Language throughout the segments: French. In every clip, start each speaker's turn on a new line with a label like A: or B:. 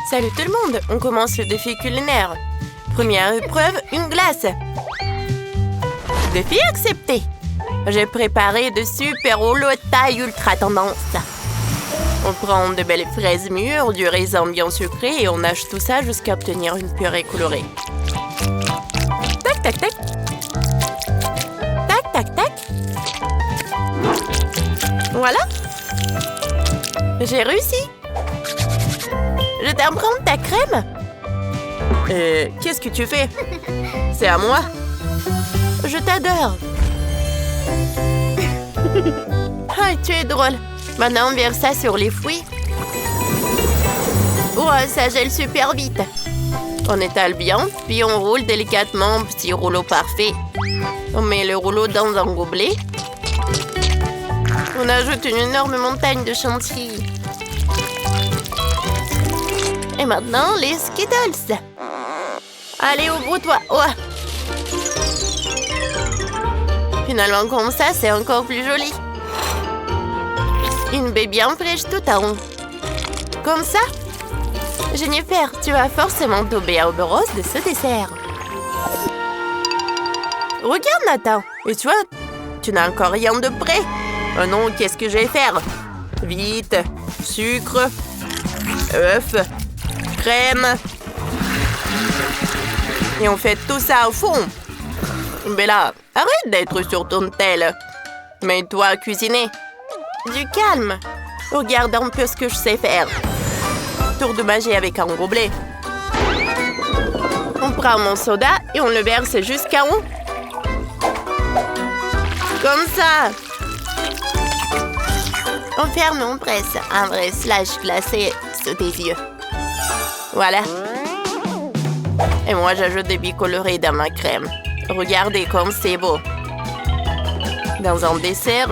A: Salut tout le monde, on commence le défi culinaire. Première épreuve, une glace. Défi accepté. J'ai préparé de super rouleaux taille ultra tendance. On prend de belles fraises mûres, du raisin bien sucré et on nage tout ça jusqu'à obtenir une purée colorée. Tac, tac, tac. Tac, tac, tac. Voilà. J'ai réussi. Je t'ai prendre ta crème. Qu'est-ce que tu fais? C'est à moi. Je t'adore. Ah, tu es drôle. Maintenant, on verse ça sur les fruits. Oh, ça gèle super vite. On étale bien, puis on roule délicatement un petit rouleau parfait. On met le rouleau dans un gobelet. On ajoute une énorme montagne de chantilly. Et maintenant, les Skittles. Allez, ouvre-toi. Oh. Finalement, comme ça, c'est encore plus joli. Une baie bien fraîche tout en haut. Comme ça. Jennifer, tu vas forcément tomber amoureuse de ce dessert. Regarde, Nathan. Et tu vois, tu n'as encore rien de prêt. Oh non, qu'est-ce que je vais faire? Vite. Sucre. œufs. Crème. Et on fait tout ça au fond. Bella, arrête d'être sur ton tel. Mets-toi à cuisiner. Du calme. Regarde un peu ce que je sais faire. Tour de magie avec un gobelet. On prend mon soda et on le verse jusqu'en haut. Comme ça. On ferme, on presse. Un vrai slash glacé sous tes yeux. Voilà. Et moi, j'ajoute des billes colorées dans ma crème. Regardez comme c'est beau. Dans un dessert,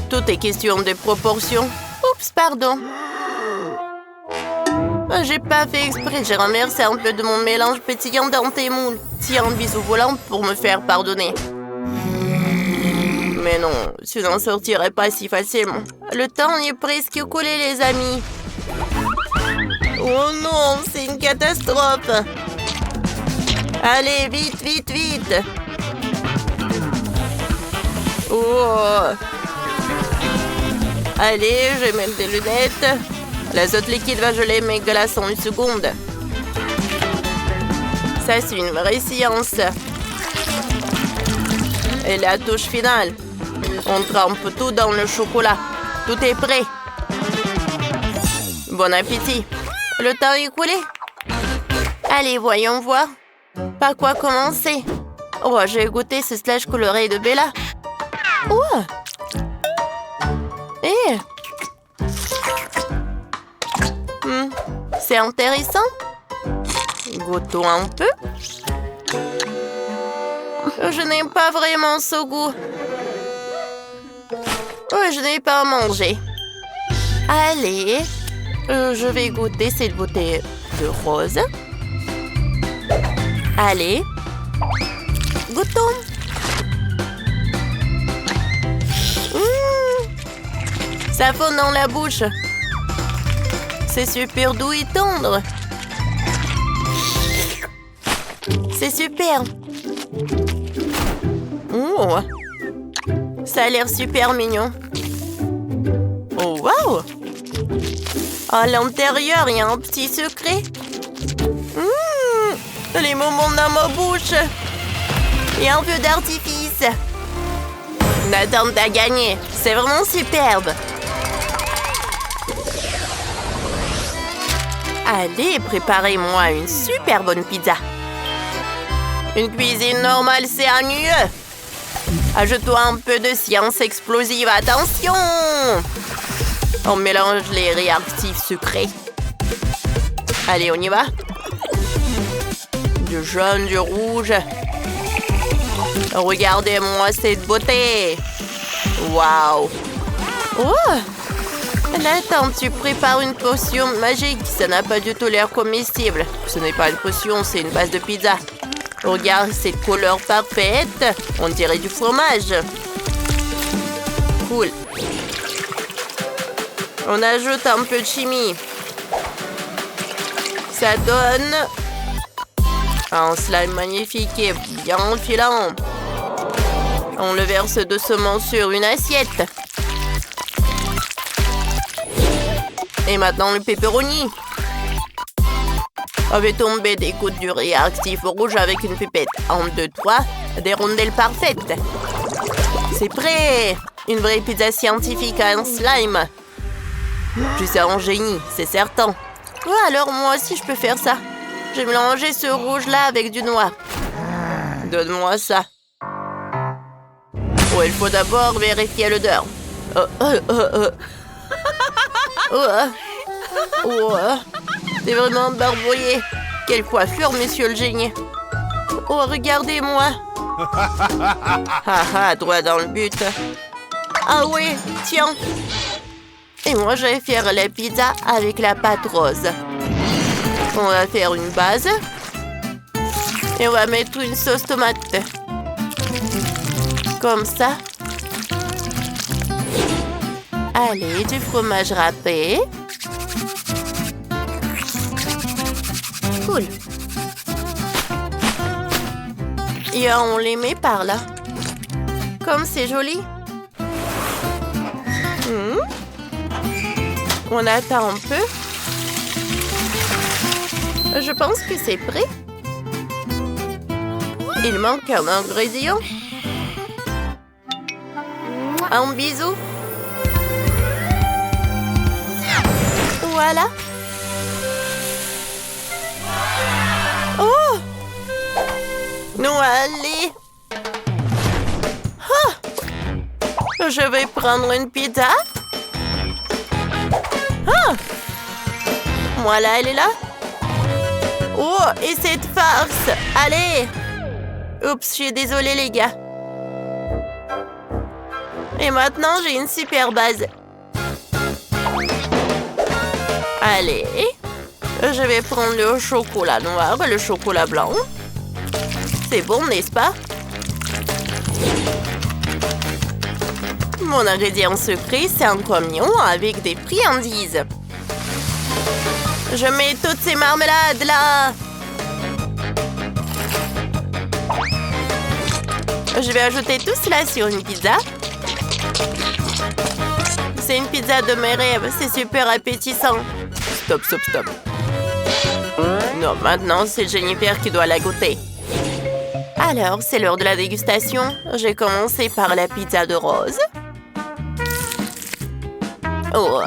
A: tout est question de proportion. Oups, pardon. J'ai pas fait exprès, j'ai renversé un peu de mon mélange pétillant dans tes moules. Tiens, un bisou volant pour me faire pardonner. Mais non, tu n'en sortirais pas si facilement. Le temps est presque écoulé, les amis. Oh non, c'est une catastrophe. Allez, vite, vite, vite. Oh. Allez, je vais mettre des lunettes. L'azote liquide va geler mes glaces en une seconde. Ça, c'est une vraie science. Et la touche finale. On trempe tout dans le chocolat. Tout est prêt. Bon appétit. Le temps est écoulé. Allez, voyons voir. Par quoi commencer? Oh, j'ai goûté ce slash coloré de Bella. Oh! Eh! C'est intéressant. Goûtons un peu. Je n'ai pas vraiment ce goût. Oh, je n'ai pas mangé. Allez, je vais goûter cette bouteille de rose. Allez, goûtons. Ça fond dans la bouche. C'est super doux et tendre. C'est super. Oh. Ça a l'air super mignon. Oh, wow! À l'intérieur, il y a un petit secret. Les moments dans ma bouche. Et un peu d'artifice. Nathan, t'as gagné. C'est vraiment superbe. Allez, préparez-moi une super bonne pizza. Une cuisine normale, c'est ennuyeux. Ajoute-toi un peu de science explosive. Attention! On mélange les réactifs sucrés. Allez, on y va. Du jaune, du rouge. Regardez-moi cette beauté. Waouh! Oh! Nathan, tu prépares une potion magique. Ça n'a pas du tout l'air comestible. Ce n'est pas une potion, c'est une base de pizza. Regarde cette couleur parfaite. On dirait du fromage. Cool. On ajoute un peu de chimie. ça donne un slime magnifique et bien filant. On le verse doucement sur une assiette. Et maintenant le pepperoni. On va tomber des gouttes du réactif rouge avec une pipette. 1, 2, 3, des rondelles parfaites. C'est prêt! Une vraie pizza scientifique à un slime. Tu sais un génie, c'est certain. Ouais, alors moi aussi je peux faire ça. Je vais mélanger ce rouge-là avec du noir. Donne-moi ça. Oh, il faut d'abord vérifier l'odeur. C'est vraiment barbouillé. Quelle coiffure, monsieur le génie. Oh, regardez-moi. Haha, droit dans le but. Ah oui, tiens. Et moi, je vais faire la pizza avec la pâte rose. On va faire une base. Et on va mettre une sauce tomate. Comme ça. Allez, du fromage râpé. Cool. Et on les met par là. Comme c'est joli. On attend un peu. Je pense que c'est prêt. Il manque un ingrédient. Un bisou. Voilà. Oh! Non, allez. Ah! Je vais prendre une pizza. Ah! Voilà, elle est là. Oh, et cette farce. Allez. Oups, je suis désolée, les gars. Et maintenant, j'ai une super base. Allez. Je vais prendre le chocolat noir et le chocolat blanc. C'est bon, n'est-ce pas? Mon ingrédient secret, c'est un camion avec des friandises. Je mets toutes ces marmelades là. Je vais ajouter tout cela sur une pizza. C'est une pizza de mes rêves. C'est super appétissant. Stop, stop, stop. Non, maintenant, c'est Jennifer qui doit la goûter. Alors, c'est l'heure de la dégustation. J'ai commencé par la pizza de rose. Oh.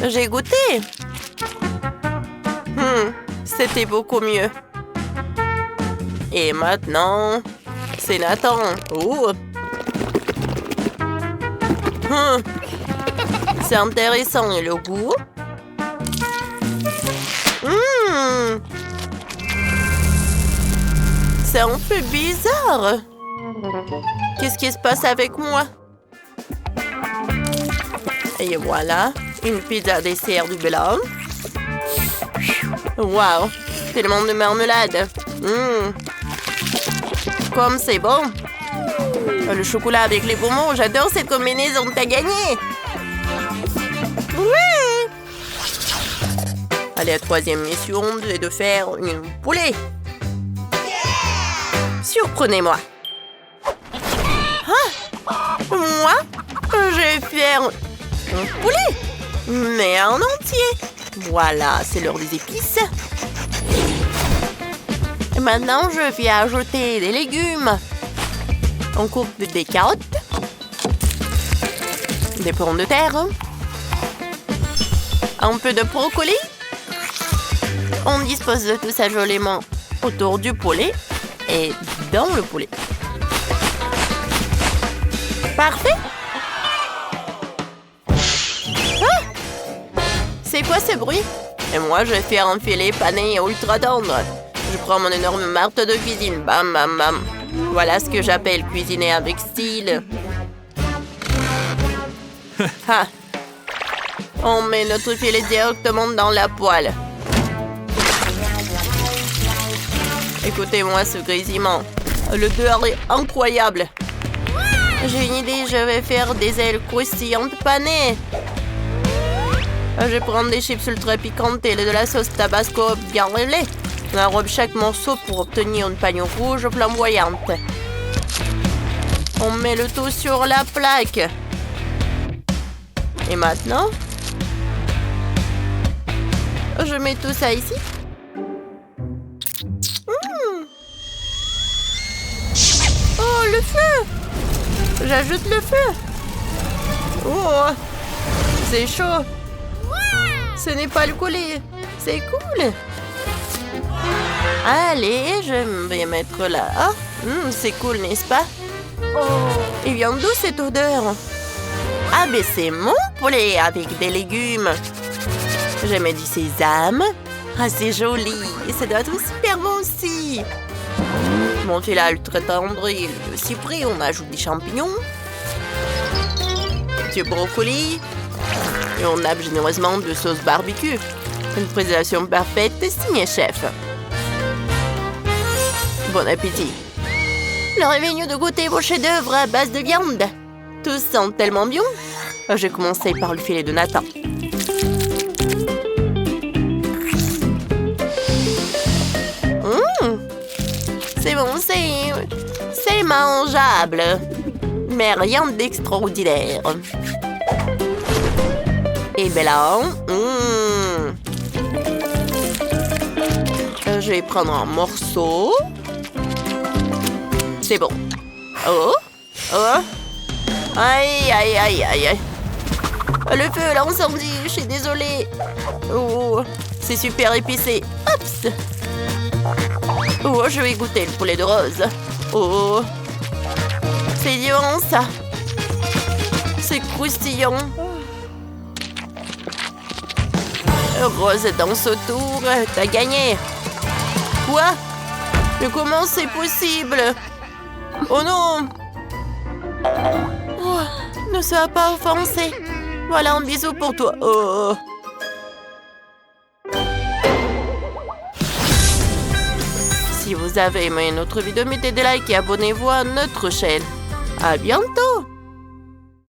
A: J'ai goûté. C'était beaucoup mieux. Et maintenant, c'est Nathan. Oh. C'est intéressant. Et le goût? C'est un peu bizarre. Qu'est-ce qui se passe avec moi? Et voilà, une pizza dessert du blanc. Wow, tellement de marmelade. Comme c'est bon. Le chocolat avec les bonbons, j'adore cette combinaison. T'as gagné. Oui. Allez, la troisième mission, c'est de faire une poulet. Surprenez-moi. Moi, je vais faire un poulet, mais en entier. Voilà, c'est l'heure des épices. Et maintenant, je vais ajouter des légumes. On coupe des carottes, des pommes de terre, un peu de brocoli. On dispose de tout ça joliment autour du poulet et dans le poulet. Parfait. C'est quoi ce bruit? Et moi, je vais faire un filet pané ultra tendre. Je prends mon énorme marteau de cuisine. Bam, bam, bam. Voilà ce que j'appelle cuisiner avec style. On met notre filet directement dans la poêle. Écoutez-moi ce grésillement. L'odeur est incroyable. J'ai une idée, je vais faire des ailes croustillantes panées. Je vais prendre des chips ultra piquantes et de la sauce tabasco bien révélée. On enrobe chaque morceau pour obtenir une pagnon rouge flamboyante. On met le tout sur la plaque. Et maintenant, je mets tout ça ici. Oh, le feu! J'ajoute le feu. Oh, c'est chaud. Ce n'est pas le collier. C'est cool. Allez, je vais mettre là. Ah, c'est cool, n'est-ce pas? Et vient d'où cette odeur? Ah, mais c'est mon poulet avec des légumes. Je mets du sésame. Ah, c'est joli. Ça doit être super bon aussi. Mon filet ultra tendre et le cyprès, on ajoute des champignons. Du brocoli. Et on nappe généreusement de sauce barbecue. Une présentation parfaite, signé chef. Bon appétit. Le réveil de goûter vos chefs-d'œuvre à base de viande. Tous sentent tellement bien. Je vais commencer par le filet de Nathan. C'est bon, c'est mangeable. Mais rien d'extraordinaire. Et ben là, je vais prendre un morceau. C'est bon. Oh, oh. Aïe, aïe, aïe, aïe. Le feu, l'incendie, je suis désolée. Oh, c'est super épicé. Oups. Oh, je vais goûter le poulet de Rose. Oh, c'est violent ça. C'est croustillant. Rose danse autour, t'as gagné. Quoi? Mais comment c'est possible? Oh non! Oh, ne sois pas offensé. Voilà un bisou pour toi. Oh. Si vous avez aimé notre vidéo, mettez des likes et abonnez-vous à notre chaîne. À bientôt!